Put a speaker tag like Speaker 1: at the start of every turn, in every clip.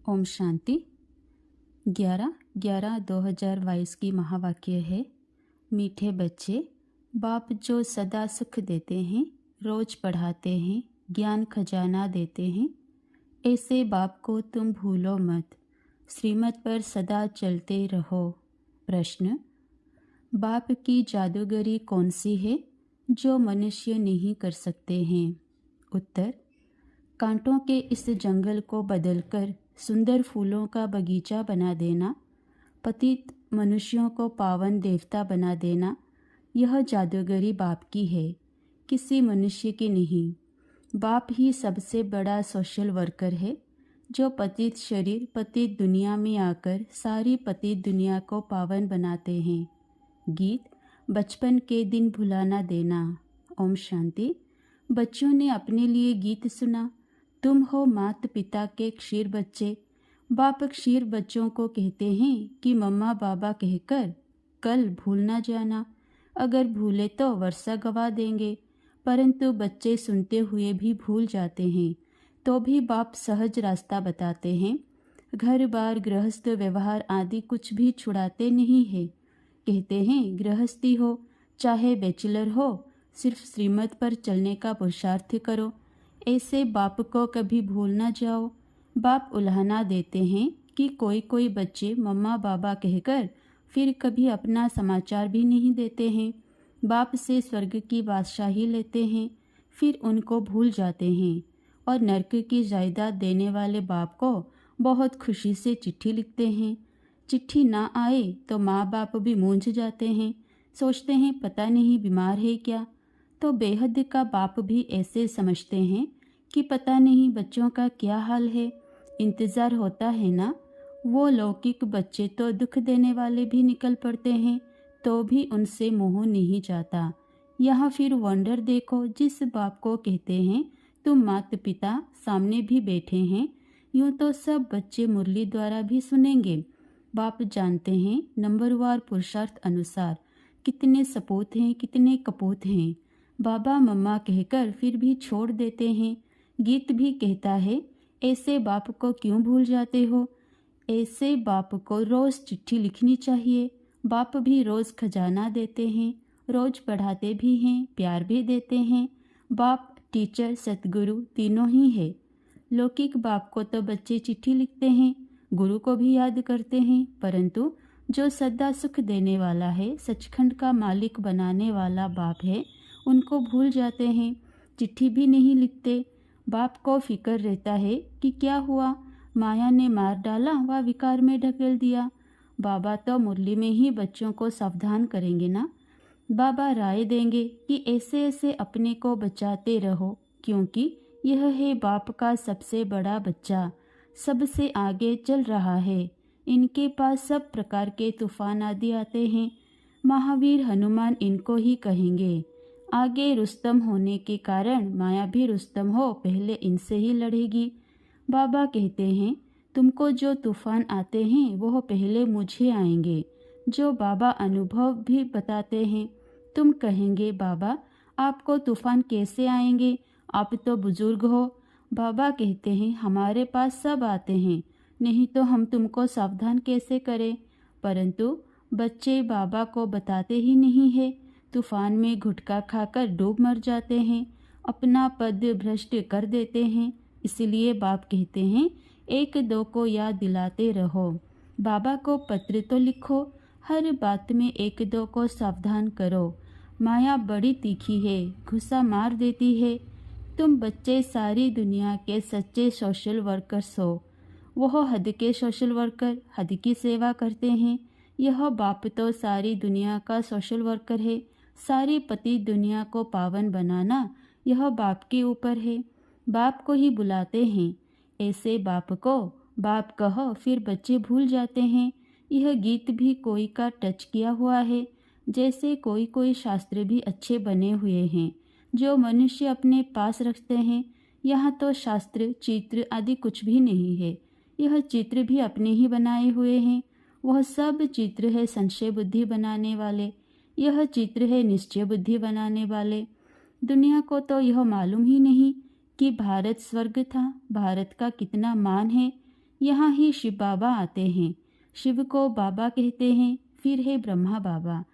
Speaker 1: ओम शांति। 11/11/2022 की महावाक्य है, मीठे बच्चे, बाप जो सदा सुख देते हैं, रोज पढ़ाते हैं, ज्ञान खजाना देते हैं, ऐसे बाप को तुम भूलो मत। श्रीमत पर सदा चलते रहो। प्रश्न, बाप की जादूगरी कौन सी है जो मनुष्य नहीं कर सकते हैं? उत्तर, कांटों के इस जंगल को बदलकर सुंदर फूलों का बगीचा बना देना, पतित मनुष्यों को पावन देवता बना देना, यह जादूगरी बाप की है, किसी मनुष्य की नहीं। बाप ही सबसे बड़ा सोशल वर्कर है, जो पतित शरीर पतित दुनिया में आकर सारी पतित दुनिया को पावन बनाते हैं। गीत, बचपन के दिन भुलाना देना। ओम शांति। बच्चों ने अपने लिए गीत सुना, तुम हो माता पिता के क्षीर बच्चे। बाप क्षीर बच्चों को कहते हैं कि मम्मा बाबा कहकर कल भूल ना जाना, अगर भूले तो वर्षा गवा देंगे। परंतु बच्चे सुनते हुए भी भूल जाते हैं, तो भी बाप सहज रास्ता बताते हैं। घर बार गृहस्थ व्यवहार आदि कुछ भी छुड़ाते नहीं है। कहते हैं गृहस्थी हो चाहे बैचलर हो, सिर्फ श्रीमत पर चलने का पुरुषार्थ करो। ऐसे बाप को कभी भूल ना जाओ। बाप उल्हाना देते हैं कि कोई कोई बच्चे मम्मा बाबा कहकर फिर कभी अपना समाचार भी नहीं देते हैं। बाप से स्वर्ग की बादशाही लेते हैं, फिर उनको भूल जाते हैं और नरक की जायदाद देने वाले बाप को बहुत खुशी से चिट्ठी लिखते हैं। चिट्ठी ना आए तो माँ बाप भी मूंझ जाते हैं, सोचते हैं पता नहीं बीमार है क्या। तो बेहद का बाप भी ऐसे समझते हैं कि पता नहीं बच्चों का क्या हाल है, इंतज़ार होता है ना। वो लौकिक बच्चे तो दुख देने वाले भी निकल पड़ते हैं, तो भी उनसे मोह नहीं जाता। यहाँ फिर वंडर देखो, जिस बाप को कहते हैं तुम माता पिता सामने भी बैठे हैं, यूँ तो सब बच्चे मुरली द्वारा भी सुनेंगे। बाप जानते हैं नंबरवार पुरुषार्थ अनुसार कितने सपूत हैं, कितने कपूत हैं। बाबा मम्मा कहकर फिर भी छोड़ देते हैं। गीत भी कहता है, ऐसे बाप को क्यों भूल जाते हो? ऐसे बाप को रोज़ चिट्ठी लिखनी चाहिए। बाप भी रोज़ खजाना देते हैं, रोज़ पढ़ाते भी हैं, प्यार भी देते हैं। बाप, टीचर, सतगुरु तीनों ही है। लौकिक बाप को तो बच्चे चिट्ठी लिखते हैं, गुरु को भी याद करते हैं, परंतु जो सदा सुख देने वाला है, सचखंड का मालिक बनाने वाला बाप है, उनको भूल जाते हैं, चिट्ठी भी नहीं लिखते। बाप को फिक्र रहता है कि क्या हुआ, माया ने मार डाला व विकार में ढकेल दिया। बाबा तो मुरली में ही बच्चों को सावधान करेंगे ना। बाबा राय देंगे कि ऐसे ऐसे अपने को बचाते रहो, क्योंकि यह है बाप का सबसे बड़ा बच्चा, सबसे आगे चल रहा है। इनके पास सब प्रकार के तूफान आदि आते हैं। महावीर हनुमान इनको ही कहेंगे। आगे रुस्तम होने के कारण माया भी रुस्तम हो पहले इनसे ही लड़ेगी। बाबा कहते हैं तुमको जो तूफान आते हैं वह पहले मुझे आएंगे। जो बाबा अनुभव भी बताते हैं। तुम कहेंगे बाबा आपको तूफान कैसे आएंगे, आप तो बुजुर्ग हो। बाबा कहते हैं हमारे पास सब आते हैं, नहीं तो हम तुमको सावधान कैसे करें। परंतु बच्चे बाबा को बताते ही नहीं है, तूफान में घुटका खाकर डूब मर जाते हैं, अपना पद भ्रष्ट कर देते हैं। इसलिए बाप कहते हैं एक दो को याद दिलाते रहो। बाबा को पत्र तो लिखो, हर बात में एक दो को सावधान करो। माया बड़ी तीखी है, घुसा मार देती है। तुम बच्चे सारी दुनिया के सच्चे सोशल वर्कर्स हो। वह हद के सोशल वर्कर हद की सेवा करते हैं। यह बाप तो सारी दुनिया का सोशल वर्कर है। सारी पति दुनिया को पावन बनाना यह बाप के ऊपर है। बाप को ही बुलाते हैं। ऐसे बाप को बाप कहो, फिर बच्चे भूल जाते हैं। यह गीत भी कोई का टच किया हुआ है। जैसे कोई कोई शास्त्र भी अच्छे बने हुए हैं जो मनुष्य अपने पास रखते हैं। यहाँ तो शास्त्र चित्र आदि कुछ भी नहीं है। यह चित्र भी अपने ही बनाए हुए हैं। वह सब चित्र है संशय बुद्धि बनाने वाले, यह चित्र है निश्चय बुद्धि बनाने वाले। दुनिया को तो यह मालूम ही नहीं कि भारत स्वर्ग था, भारत का कितना मान है। यहाँ ही शिव बाबा आते हैं। शिव को बाबा कहते हैं, फिर है ब्रह्मा बाबा।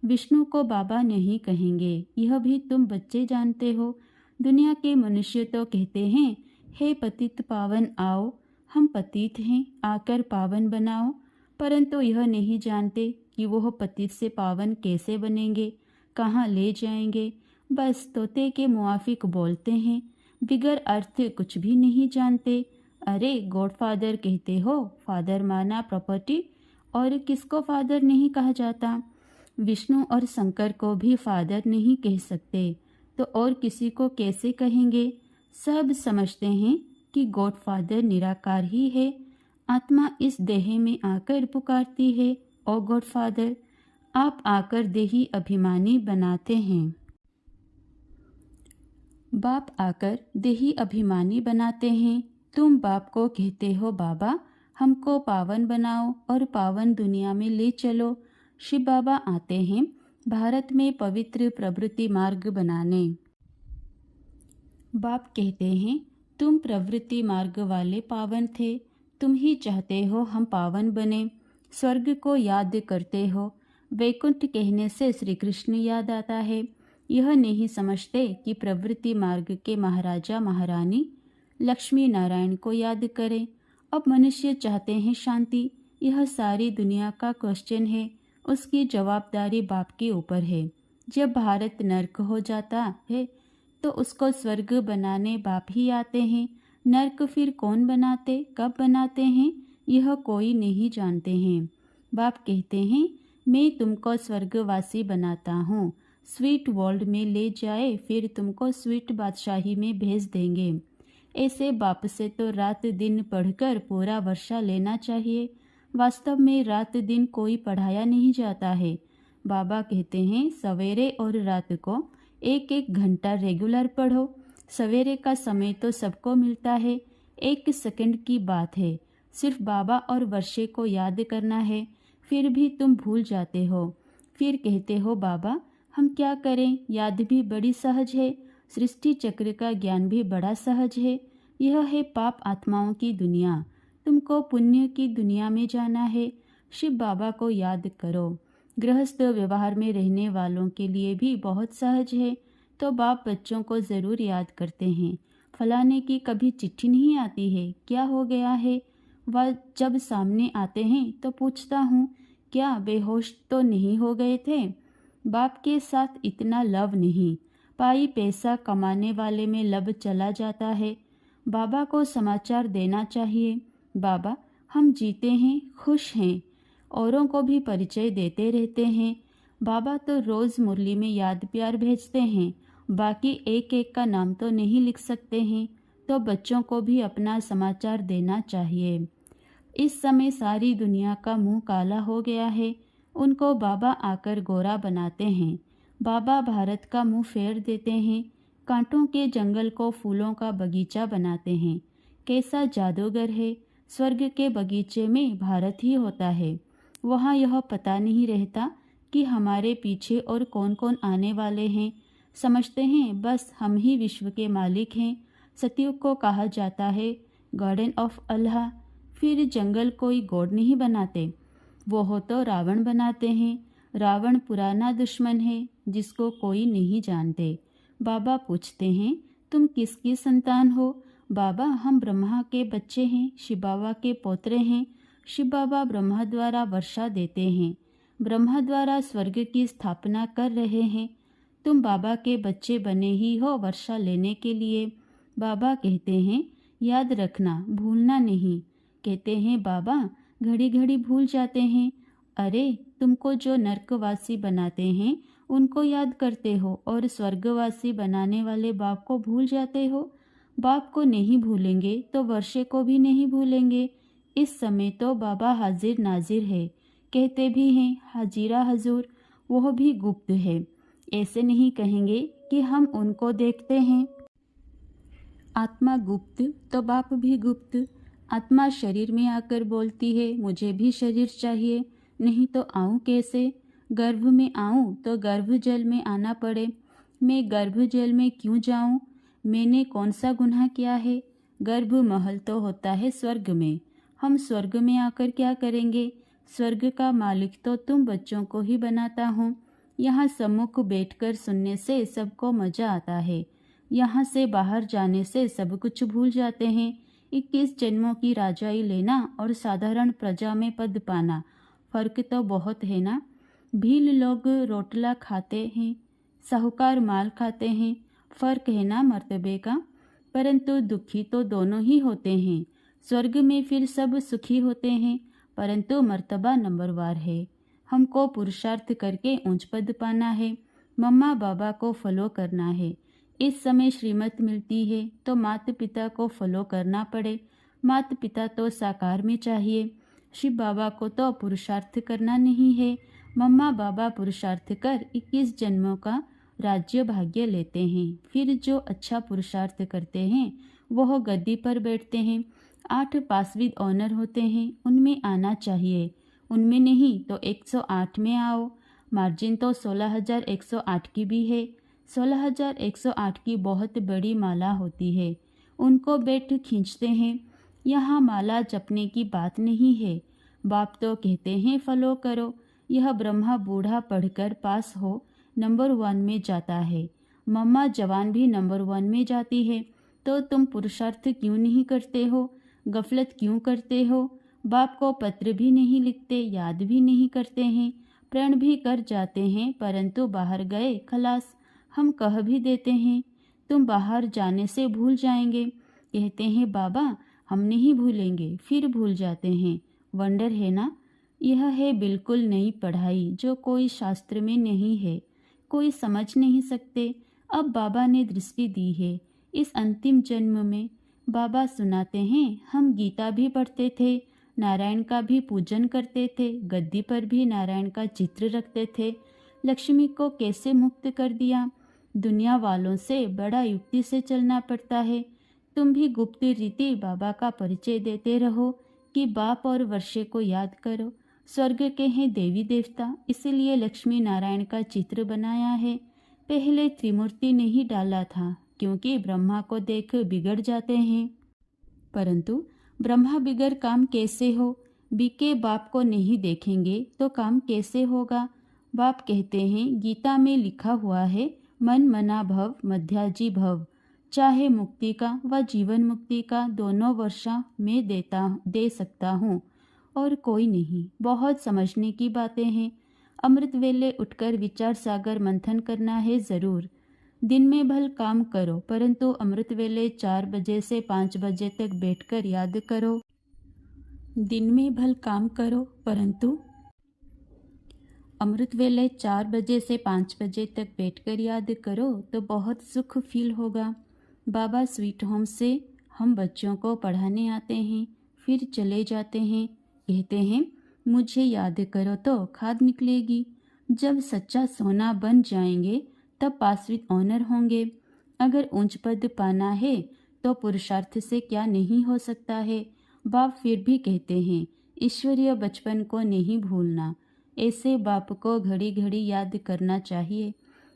Speaker 1: विष्णु को बाबा नहीं कहेंगे, यह भी तुम बच्चे जानते हो। दुनिया के मनुष्य तो कहते हैं, हे पतित पावन आओ, हम पतित हैं, आकर पावन बनाओ। परंतु यह नहीं जानते कि वह पतित से पावन कैसे बनेंगे, कहाँ ले जाएंगे। बस तोते के मुआफिक बोलते हैं, बिगर अर्थ कुछ भी नहीं जानते। अरे गॉडफादर कहते हो, फादर माना प्रॉपर्टी, और किसको फादर नहीं कहा जाता। विष्णु और शंकर को भी फादर नहीं कह सकते, तो और किसी को कैसे कहेंगे। सब समझते हैं कि गॉडफादर निराकार ही है। आत्मा इस देह में आकर पुकारती है, ओ गॉडफादर, आप आकर देही अभिमानी बनाते हैं। बाप आकर देही अभिमानी बनाते हैं। तुम बाप को कहते हो, बाबा हमको पावन बनाओ और पावन दुनिया में ले चलो। शिव बाबा आते हैं भारत में पवित्र प्रवृत्ति मार्ग बनाने। बाप कहते हैं, तुम प्रवृत्ति मार्ग वाले पावन थे, तुम ही चाहते हो हम पावन बने। स्वर्ग को याद करते हो, वैकुंठ कहने से श्री कृष्ण याद आता है। यह नहीं समझते कि प्रवृत्ति मार्ग के महाराजा महारानी लक्ष्मी नारायण को याद करें। अब मनुष्य चाहते हैं शांति। यह सारी दुनिया का क्वेश्चन है, उसकी जवाबदारी बाप के ऊपर है। जब भारत नर्क हो जाता है तो उसको स्वर्ग बनाने बाप ही आते हैं। नर्क फिर कौन बनाते, कब बनाते हैं, यह कोई नहीं जानते हैं। बाप कहते हैं, मैं तुमको स्वर्गवासी बनाता हूँ, स्वीट वर्ल्ड में ले जाए, फिर तुमको स्वीट बादशाही में भेज देंगे। ऐसे बाप से तो रात दिन पढ़कर पूरा वर्षा लेना चाहिए। वास्तव में रात दिन कोई पढ़ाया नहीं जाता है। बाबा कहते हैं, सवेरे और रात को एक एक घंटा रेगुलर पढ़ो। सवेरे का समय तो सबको मिलता है, 1 सेकंड की बात है। सिर्फ बाबा और वर्षे को याद करना है, फिर भी तुम भूल जाते हो। फिर कहते हो, बाबा हम क्या करें, याद भी बड़ी सहज है, सृष्टि चक्र का ज्ञान भी बड़ा सहज है। यह है पाप आत्माओं की दुनिया, तुमको पुण्य की दुनिया में जाना है। शिव बाबा को याद करो। गृहस्थ व्यवहार में रहने वालों के लिए भी बहुत सहज है, तो बाप बच्चों को ज़रूर याद करते हैं। फलाने की कभी चिट्ठी नहीं आती है, क्या हो गया है। वह जब सामने आते हैं तो पूछता हूँ, क्या बेहोश तो नहीं हो गए थे। बाप के साथ इतना लव नहीं, पाई पैसा कमाने वाले में लब चला जाता है। बाबा को समाचार देना चाहिए, बाबा हम जीते हैं, खुश हैं, औरों को भी परिचय देते रहते हैं। बाबा तो रोज़ मुरली में याद प्यार भेजते हैं, बाकी एक एक का नाम तो नहीं लिख सकते हैं, तो बच्चों को भी अपना समाचार देना चाहिए। इस समय सारी दुनिया का मुंह काला हो गया है, उनको बाबा आकर गोरा बनाते हैं। बाबा भारत का मुंह फेर देते हैं, कांटों के जंगल को फूलों का बगीचा बनाते हैं। कैसा जादूगर है, स्वर्ग के बगीचे में भारत ही होता है। वहाँ यह पता नहीं रहता कि हमारे पीछे और कौन कौन आने वाले हैं। समझते हैं बस हम ही विश्व के मालिक हैं। सतयुग को कहा जाता है गार्डन ऑफ अल्लाह। फिर जंगल कोई गॉड नहीं बनाते, वो हो तो रावण बनाते हैं। रावण पुराना दुश्मन है जिसको कोई नहीं जानते। बाबा पूछते हैं, तुम किसकी संतान हो। बाबा हम ब्रह्मा के बच्चे हैं, शिव बाबा के पोतरे हैं। शिव बाबा ब्रह्मा द्वारा वर्षा देते हैं, ब्रह्मा द्वारा स्वर्ग की स्थापना कर रहे हैं। तुम बाबा के बच्चे बने ही हो वर्षा लेने के लिए। बाबा कहते हैं, याद रखना, भूलना नहीं। कहते हैं, बाबा घड़ी घड़ी भूल जाते हैं। अरे तुमको जो नरकवासी बनाते हैं उनको याद करते हो, और स्वर्गवासी बनाने वाले बाप को भूल जाते हो। बाप को नहीं भूलेंगे तो वर्षे को भी नहीं भूलेंगे। इस समय तो बाबा हाजिर नाजिर है, कहते भी हैं हाजिरा हजूर, वह भी गुप्त है। ऐसे नहीं कहेंगे कि हम उनको देखते हैं। आत्मा गुप्त तो बाप भी गुप्त। आत्मा शरीर में आकर बोलती है, मुझे भी शरीर चाहिए, नहीं तो आऊँ कैसे। गर्भ में आऊँ तो गर्भ जल में आना पड़े। मैं गर्भ जल में क्यों जाऊँ, मैंने कौन सा गुनाह किया है। गर्भ महल तो होता है स्वर्ग में, हम स्वर्ग में आकर क्या करेंगे? स्वर्ग का मालिक तो तुम बच्चों को ही बनाता हूँ। यहाँ सम्मुख बैठकर सुनने से सबको मजा आता है, यहाँ से बाहर जाने से सब कुछ भूल जाते हैं। 21 जन्मों की राजाई लेना और साधारण प्रजा में पद पाना, फर्क तो बहुत है ना। भील लोग रोटला खाते हैं, साहूकार माल खाते हैं, फर्क है ना मर्तबे का। परंतु दुखी तो दोनों ही होते हैं। स्वर्ग में फिर सब सुखी होते हैं, परंतु मर्तबा नंबरवार है। हमको पुरुषार्थ करके ऊंच पद पाना है, मम्मा बाबा को फॉलो करना है। इस समय श्रीमत मिलती है तो माता पिता को फॉलो करना पड़े। माता पिता तो साकार में चाहिए, शिव बाबा को तो पुरुषार्थ करना नहीं है। मम्मा बाबा पुरुषार्थ कर 21 जन्मों का राज्य भाग्य लेते हैं। फिर जो अच्छा पुरुषार्थ करते हैं वह गद्दी पर बैठते हैं। 8 पास विद ऑनर होते हैं, उनमें आना चाहिए। उनमें नहीं तो 108 में आओ। मार्जिन तो 16,108 की भी है। 16,108 की बहुत बड़ी माला होती है, उनको बैठ खींचते हैं। यहाँ माला जपने की बात नहीं है। बाप तो कहते हैं फॉलो करो। यह ब्रह्मा बूढ़ा पढ़कर पास हो नंबर 1 में जाता है, मम्मा जवान भी नंबर 1 में जाती है। तो तुम पुरुषार्थ क्यों नहीं करते हो? गफलत क्यों करते हो? बाप को पत्र भी नहीं लिखते, याद भी नहीं करते हैं, प्रण भी कर जाते हैं, परंतु बाहर गए खलास। हम कह भी देते हैं तुम बाहर जाने से भूल जाएंगे, कहते हैं बाबा हम नहीं भूलेंगे, फिर भूल जाते हैं। वंडर है ना। यह है बिल्कुल नई पढ़ाई जो कोई शास्त्र में नहीं है, कोई समझ नहीं सकते। अब बाबा ने दृष्टि दी है। इस अंतिम जन्म में बाबा सुनाते हैं हम गीता भी पढ़ते थे, नारायण का भी पूजन करते थे, गद्दी पर भी नारायण का चित्र रखते थे। लक्ष्मी को कैसे मुक्त कर दिया? दुनिया वालों से बड़ा युक्ति से चलना पड़ता है। तुम भी गुप्त रीति बाबा का परिचय देते रहो कि बाप और वर्षे को याद करो। स्वर्ग के हैं देवी देवता, इसीलिए लक्ष्मी नारायण का चित्र बनाया है। पहले त्रिमूर्ति नहीं डाला था, क्योंकि ब्रह्मा को देख बिगड़ जाते हैं। परंतु ब्रह्मा बिगड़ काम कैसे हो? बीके बाप को नहीं देखेंगे तो काम कैसे होगा? बाप कहते हैं गीता में लिखा हुआ है मन मना भव मध्याजी भव। चाहे मुक्ति का व जीवन मुक्ति का दोनों वर्षा में दे सकता हूँ और कोई नहीं। बहुत समझने की बातें हैं। अमृत वेले उठकर विचार सागर मंथन करना है जरूर। दिन में भल काम करो, परंतु अमृत वेले 4 बजे से 5 बजे तक बैठकर याद करो। दिन में भल काम करो, परंतु अमृत वेले 4 बजे से 5 बजे तक बैठकर याद करो तो बहुत सुख फील होगा। बाबा स्वीट होम से हम बच्चों को पढ़ाने आते हैं, फिर चले जाते हैं। कहते हैं मुझे याद करो तो खाद निकलेगी। जब सच्चा सोना बन जाएंगे तब पास विद ऑनर होंगे। अगर ऊंच पद पाना है तो पुरुषार्थ से क्या नहीं हो सकता है। बाप फिर भी कहते हैं ईश्वरीय बचपन को नहीं भूलना। ऐसे बाप को घड़ी घड़ी याद करना चाहिए।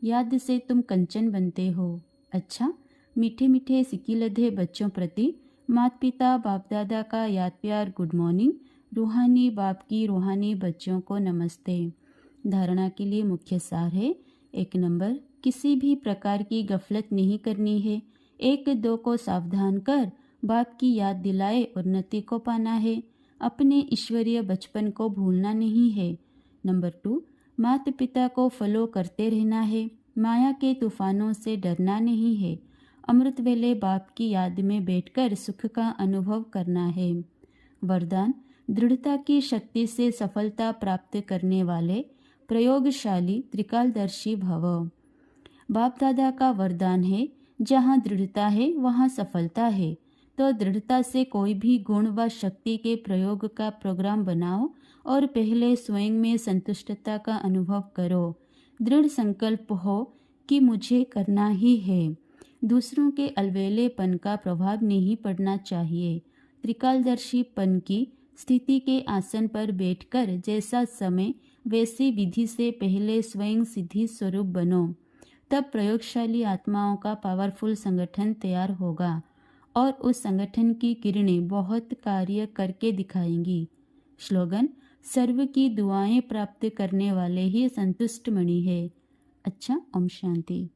Speaker 1: याद से तुम कंचन बनते हो। अच्छा, मीठे मीठे सिक्की लधे बच्चों प्रति माता पिता बाप दादा का याद प्यार गुड मॉर्निंग। रूहानी बाप की रूहानी बच्चों को नमस्ते। धारणा के लिए मुख्य सार है। 1 नंबर, किसी भी प्रकार की गफलत नहीं करनी है। 1-2 को सावधान कर बाप की याद दिलाए उन्नति को पाना है। अपने ईश्वरीय बचपन को भूलना नहीं है। नंबर 2, माता पिता को फॉलो करते रहना है। माया के तूफानों से डरना नहीं है। अमृत वेले बाप की याद में बैठकर सुख का अनुभव करना है। वरदान, दृढ़ता की शक्ति से सफलता प्राप्त करने वाले प्रयोगशाली त्रिकालदर्शी भव। बाप दादा का वरदान है जहाँ दृढ़ता है वहाँ सफलता है। तो दृढ़ता से कोई भी गुण व शक्ति के प्रयोग का प्रोग्राम बनाओ और पहले स्वयं में संतुष्टता का अनुभव करो। दृढ़ संकल्प हो कि मुझे करना ही है। दूसरों के अलवेलेपन का प्रभाव नहीं पड़ना चाहिए। त्रिकालदर्शीपन की स्थिति के आसन पर बैठकर जैसा समय वैसी विधि से पहले स्वयं सिद्धि स्वरूप बनो। तब प्रयोगशाली आत्माओं का पावरफुल संगठन तैयार होगा और उस संगठन की किरणें बहुत कार्य करके दिखाएंगी। स्लोगन: सर्व की दुआएं प्राप्त करने वाले ही संतुष्ट मणि है। अच्छा, ओम शांति।